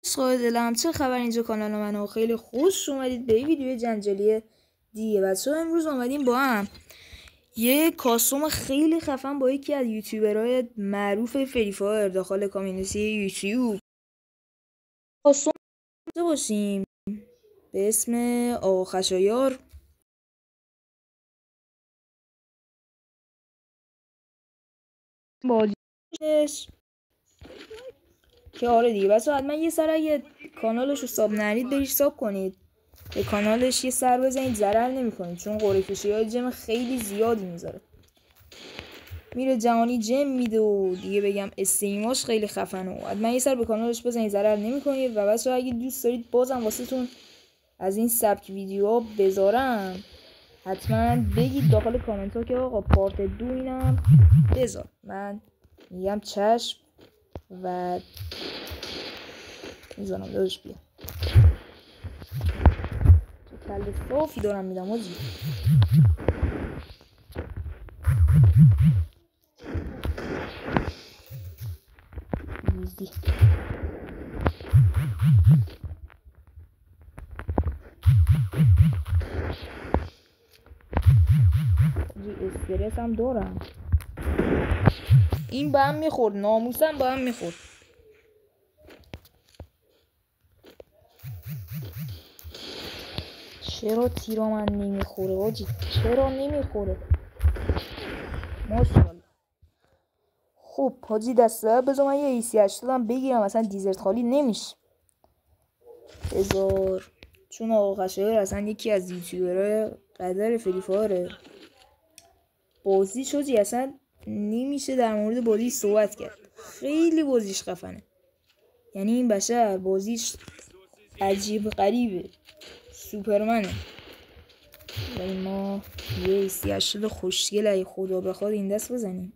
عشقای دلم، چه خبر؟ اینجا کانال منو خیلی خوش اومدید به این ویدیو جنجالی دیگه. بچه‌ها امروز اومدیم با هم یه کاستوم خیلی خفن با یکی از یوتیوبرهای معروف فری فایر داخل کامیونیتی یوتیوب کاستوم داشته باشیم به اسم آقا خشایار. بازیش که آره دیگه، بچه‌ها حتما یه سر اگه کانالش رو ساب نرید برید ساب کنید، به کانالش یه سر بزنید، ضرر نمی‌کنید چون قرعه کشی‌های جم خیلی زیادی میذاره، میره جهانی جم میده و دیگه بگم استریماش خیلی خفنه و حتما یه سر به کانالش بزنید، ضرر نمی‌کنید. و بچه‌ها اگه دوست دارید بازم واسهتون از این سبک ویدیوها بذارم حتما بگید داخل کامنت ها که آقا پارت 2 اینم بذار، من میگم چشم و میذارم. داداش بیا تو کل صافی دارم میدم آجی. ایزی استرس هم دارم، این با هم میخورد، ناموسم با هم میخورد. چرا تیرا من نمیخوره آجی؟ چرا نمیخوره؟ ماشاءالله. خب حاجی دسته بذار من یه ایسی 80 بگیرم، اصلا دیزرت خالی نمیشه. بذار چون آقا خشایار اصلا یکی از یوتیوبرهای قدر فری فایره، بازی شدی اصلا نمیشه در مورد بازی صحبت کرد، خیلی بازیش خفنه. یعنی این بشر بازیش عجیب غریبه، سوپرمنه. ولی ما یه ایسی 80 خوشگل اگه خدا بخواد این دست بزنیم.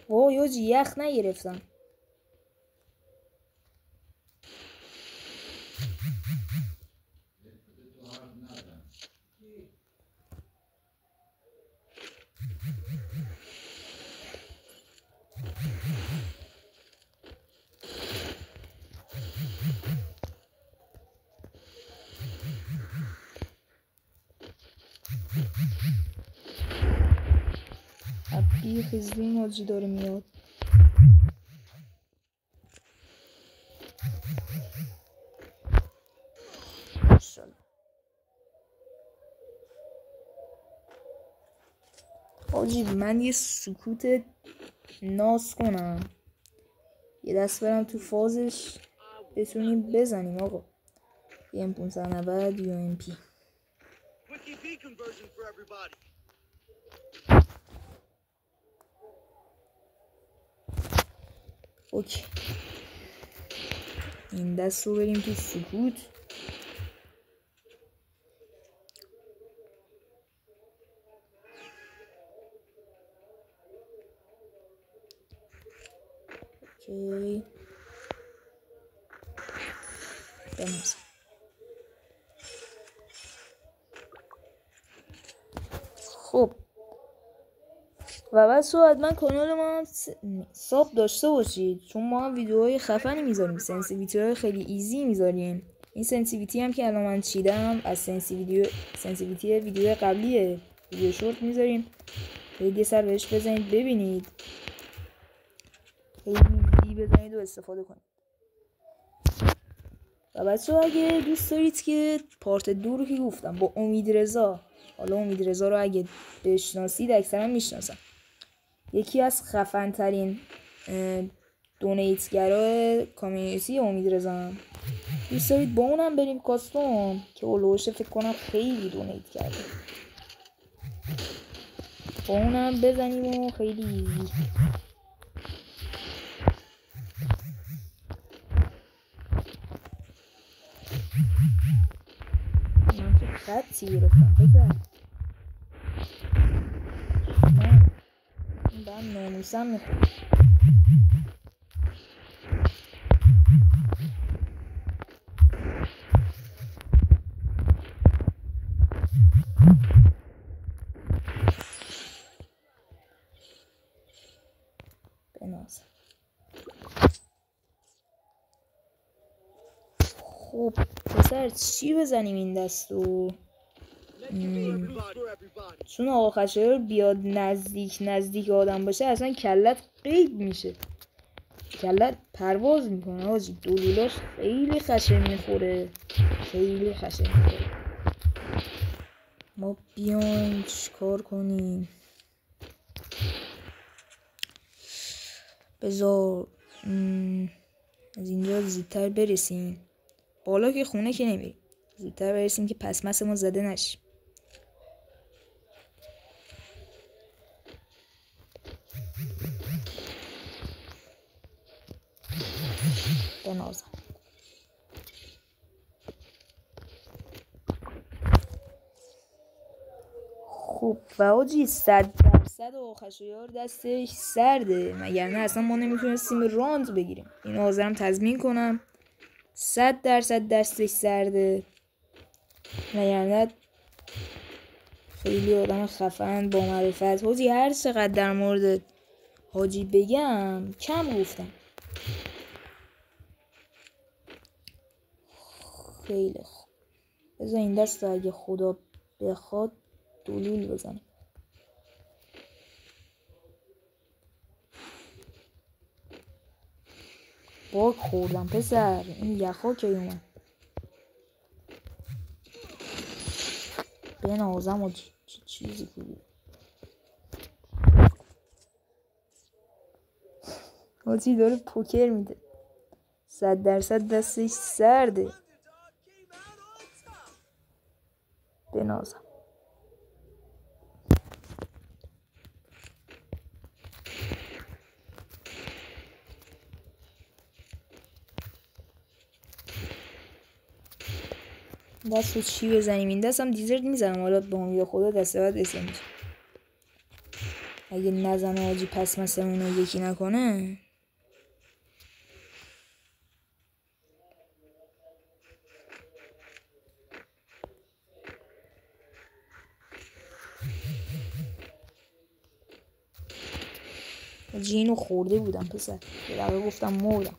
وای یاجی یخ نگرفتم. عبی خزدی ماجی داره میاد. آجی من یه سکوت ناز کنم، یه دست برم تو فازش بتونیم بزنیم آقا. یه ام 590 یو ام پی. اوکی این دست رو بریم تو سکوت. اوکی بنویسم. خب و بعد حتما کانال ما ساب داشته باشید چون ما هم ویدیوهای خفنی میذاریم، سنسیویتی های خیلی ایزی میذاریم. این سنسیویتی هم که الان من چیدم از سنسیویتی ویدیو قبلیه، ویدیو شورت میذاریم، یه سر بهش بزنید ببینید، خیلی ایزی بزنید و استفاده کنید. و بچه اگه دوست دارید که پارت 2 رو که گفتم با امید رضا، حالا امید رضا رو اگه بشناسید اکثرا میشناسن، یکی از خفن ترین دونیتگرای کامیونیتی امید رضا، دوست دارید با اونم بریم کاستوم که اولوشه فکر کنم خیلی دونیت کرده، با اونم بزنیم و خیلی ایزی. من که خطی گرفتم بزن نه این با هم ناموسم میخواد. خب پسر چی بزنیم این دستو؟ چون آقا خشایار بیاد نزدیک آدم باشه اصلا کلت قید میشه، کلت پرواز میکنه آجی. دلولاش خیلی خشن میخوره، خیلی خشن میخوره. ما بیایم چیکار کنیم؟ بذار از اینجا زودتر برسیم بالا، که خونه که نمیریم، زودتر برسیم که پس مس ما زده نشه. بنازم. خب و آجی 100% خشایار دستش سرده، مگر نه اصلا ما نمیتونستیم راند بگیریم. اینو حاضرم تضمین کنم 100% دستش سرده، مگر نه خیلی آدم خفن با معرفت. حاجی هر چقدر در مورد حاجی بگم کم گفتم. خیلی خوب، بذار این دست اگه خدا بخواد دلول بزنیم. باک خوردم پسر، این یخا که اومد بنازم و چیزی کنی. حاجی داره پوکر میده، 100% دستش سرده. بنازم. دست رو چی بزنیم؟ این دست هم دیزرت میزنم، حالا با امید خدا دست بعد اسمج اگه نزنه حاجی پس مثلا اونو یکی نکنه. حاجی اینو خورده بودم پسر، یه دقیقه گفتم مردم.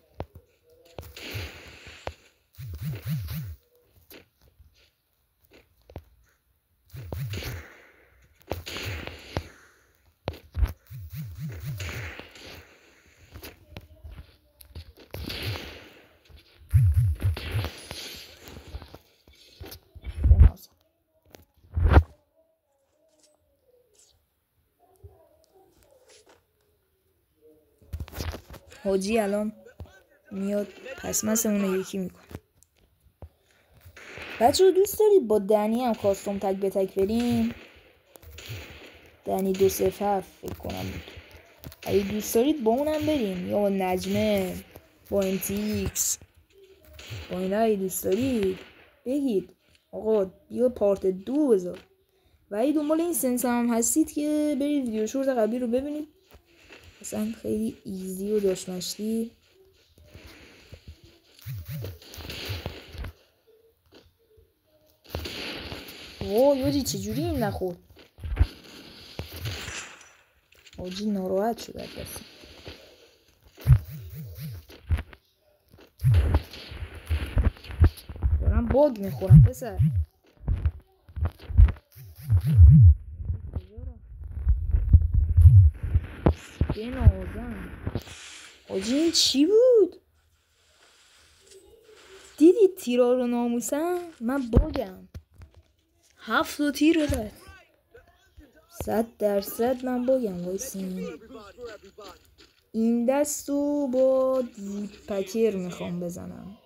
حاجی الان میاد پس مثلا یکی میکنه. بچه رو دوست دارید با دنی هم کاستوم تک به تک بریم؟ دنی 207 فکر کنم بود. اگه دوست دارید با اونم بریم، یا با نجمه، با امتیکس، با اینا اگه دوست دارید بگید آقا بیا پارت 2 بذار. و اگه دنبال این سنس هم هستید که برید ویدیو شورت قبلی رو ببینید، اصلا خیلی ایزی و داشمشتی. اوه یوجی چجوری این نخورد؟ حاجی ناراحت شد از دست. دارم باگ میخورم پسر. بنازم. حاجی این چی بود؟ دیدید تیرا رو ناموسم؟ من باگم 7 تیر رو داد. 100% من باگم. وایسین این دستو با وودپکر میخوام بزنم،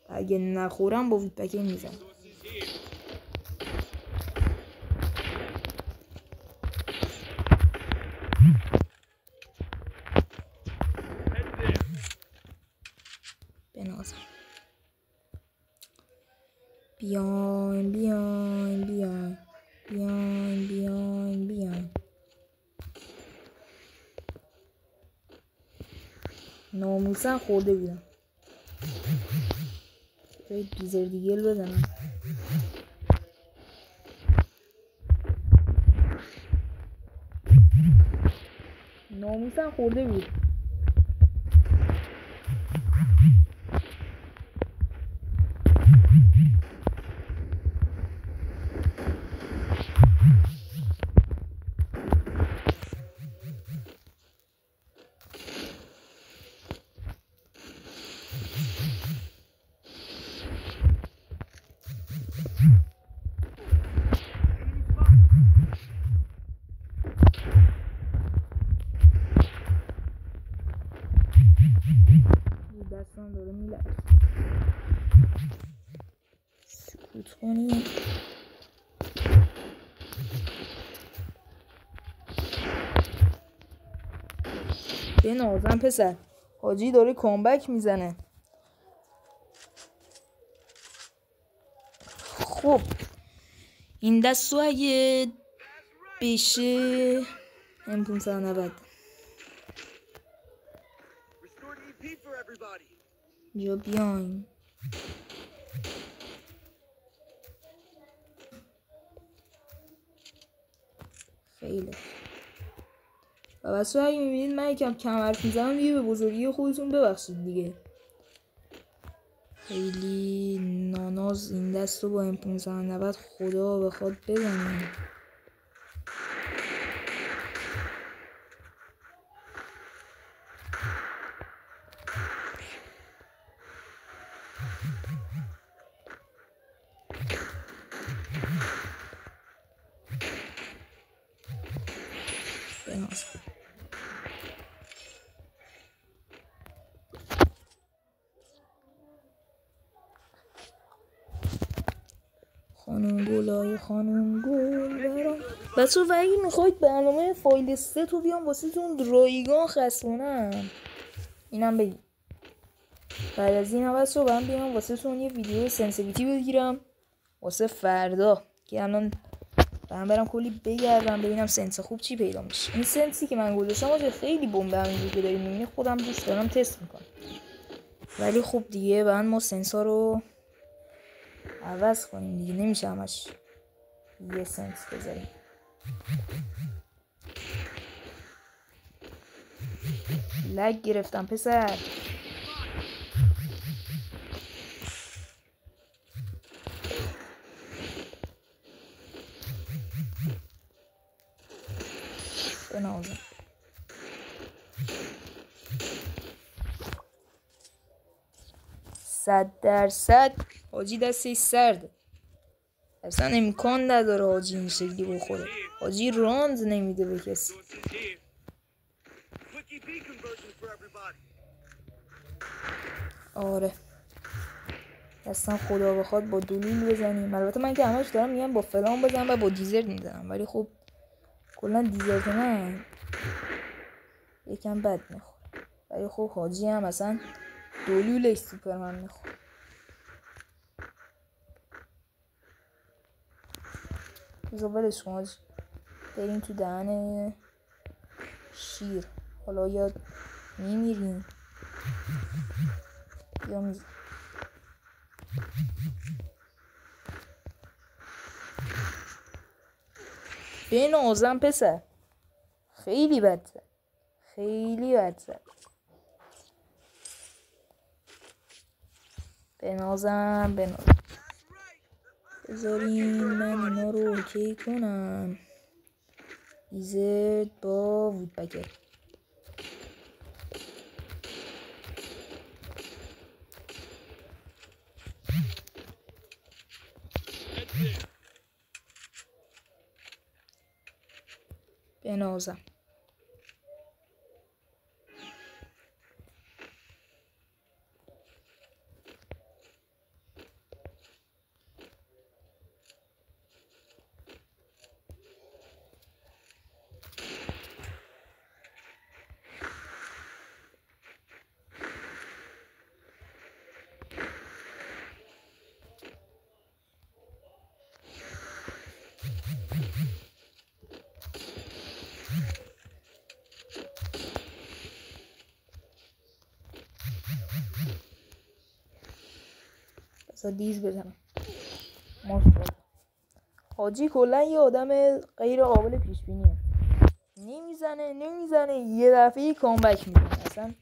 اگه نخورم با وودپکر میزنم. بنازم. بیاین بیاین بیاین بیاین بیاین بیاین. ناموسن خورده بودم. جای دیزر دیگل بزنم. ناموسن خورده بود. دستم داره میلرزه. سکوت کنیم. به نازم پسر حاجی داره کامبک میزنه. خب این دستو اگه بشه M590 یا بیاین خیلی و بس اگه میبینید من یکم کم حرف میزنم دیگه به بزرگی خودتون ببخشید دیگه. خیلی ناناز این دست رو با M590 خدا بخواد بزنیم. خانم گلای خانم گل برام بچه و اگه میخواید برنامه فایل 3 تو بیام واسه تون رایگان خسبونم اینم بگید. بعد از این بچه و من بیام واسه تون یه ویدیو سنسیویتی بگیرم واسه فردا که الان برم کلی بگردم ببینم سنس خوب چی پیدا میشه. این سنسی که من گذاشتم واسه خیلی بمب همینجوری که داریم میبینی خودم روش دارم تست میکنم ولی خب دیگه بعد ما سنس ها رو عوض کنیم دیگه نمیشه همش یه سنس بذاریم. لگ گرفتم پسر. بنازم 100% حاجی دستش سرده اصلا امکان نداره حاجی این شکلی بخوره. حاجی راند نمیده به کسی. آره دستم خدا بخواد با دلول بزنیم. البته من که همش دارم میگم با فلان بزنم و با دیزرت میزنم ولی خب کلا دیزرت من یکم بد میخوره ولی خب حاجی هم اصلا دلولش سوپرمن میخوره. بذار ولش کن حاجی بریم تو دهن شیر. حالا یا میمیریم یا میزیم. به نازم پسر خیلی بد زد خیلی بد زد. به نازم بذارین من اینا رو اوکی کنم. ایزد با وودبکر به نازم. بذار دیز بزنم. ماشاءالله حاجی کلا یه آدم غیر قابل پیش بینیه. نمیزنه یه دفعه کامبک میکنه. اصلا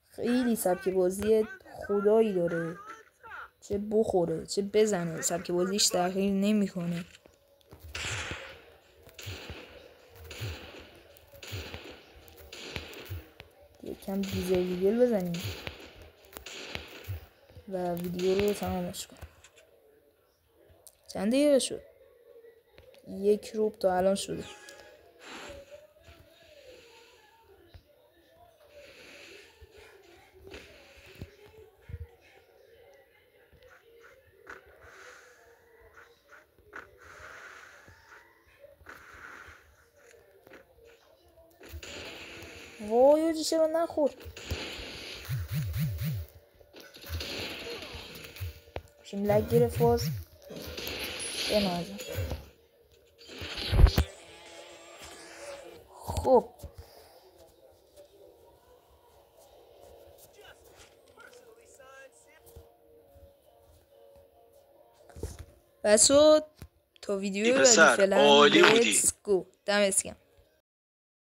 خیلی سبک بازی خدایی داره. چه بخوره چه بزنه سبک بازیش تغییر نمیکنه. یکم دیزل بزنیم و ویدیو رو تمامش کنیم. چند دقیقه شد؟ 1 روب تا الان شده. چرا نخورد؟ شیم لگ گرفت باز بنازم. خب بسو تا ویدیو بعدی فعلا عالی بودی. لیتس گو. دمت گرم.